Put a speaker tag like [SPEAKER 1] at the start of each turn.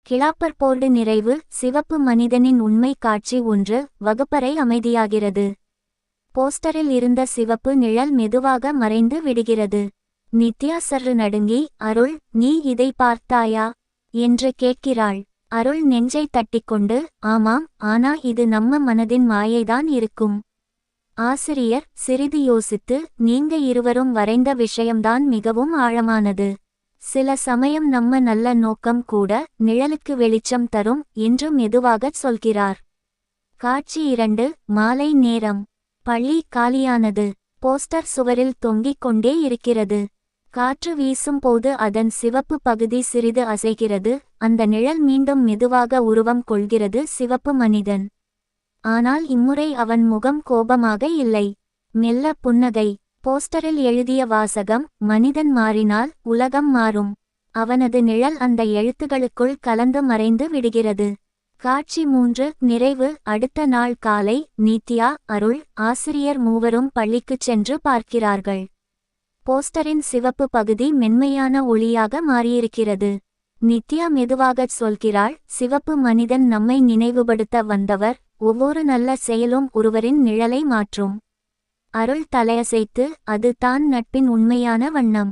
[SPEAKER 1] Clapper board நிறைவு. சிவப்பு மனிதனின் உண்மை காட்சி 1. வகுப்பறை அமைதியாகிறது. போஸ்டரில் இருந்த சிவப்பு நிழல் மெதுவாக மறைந்து விடுகிறது. நித்யா சற்று நடுங்கி, அருள், நீ இதை பார்த்தாயா என்று கேட்கிறாள். அருள் நெஞ்சை தட்டிக்கொண்டு, ஆமாம், ஆனா இது நம்ம மனதின் மாயைதான் இருக்கும். ஆசிரியர் சிறிது யோசித்து, நீங்க இருவரும் வரைந்த விஷயம்தான் மிகவும் ஆழமானது. சில சமயம் நம்ம நல்ல நோக்கம் கூட நிழலுக்கு வெளிச்சம் தரும் என்று மெதுவாகச் சொல்கிறார். காட்சி 2. மாலை நேரம். பள்ளி காலியானது. போஸ்டர் சுவரில் தொங்கிக் கொண்டே இருக்கிறது. காற்று வீசும் போது அதன் சிவப்பு பகுதி சிறிது அசைகிறது. அந்த நிழல் மீண்டும் மெதுவாக உருவம் கொள்கிறது. சிவப்பு மனிதன். ஆனால் இம்முறை அவன் முகம் கோபமாக இல்லை. மெல்ல புன்னகை. போஸ்டரில் எழுதிய வாசகம், மனிதன் மாறினால் உலகம் மாறும். அவனது நிழல் அந்த எழுத்துகளுக்குள் கலந்து மறைந்து விடுகிறது. காட்சி 3. நிறைவு. அடுத்த நாள் காலை, நித்யா, அருள், ஆசிரியர் மூவரும் பள்ளிக்குச் சென்று பார்க்கிறார்கள். போஸ்டரின் சிவப்பு பகுதி மென்மையான ஒளியாக மாறியிருக்கிறது. நித்யா மெதுவாகச் சொல்கிறாள், சிவப்பு மனிதன் நம்மை நினைவுபடுத்த வந்தவர். ஒவ்வொரு நல்ல செயலும் ஒருவரின் நிழலை மாற்றும். அருள் தலையசைத்து, அது தான் நட்பின் உண்மையான வண்ணம்.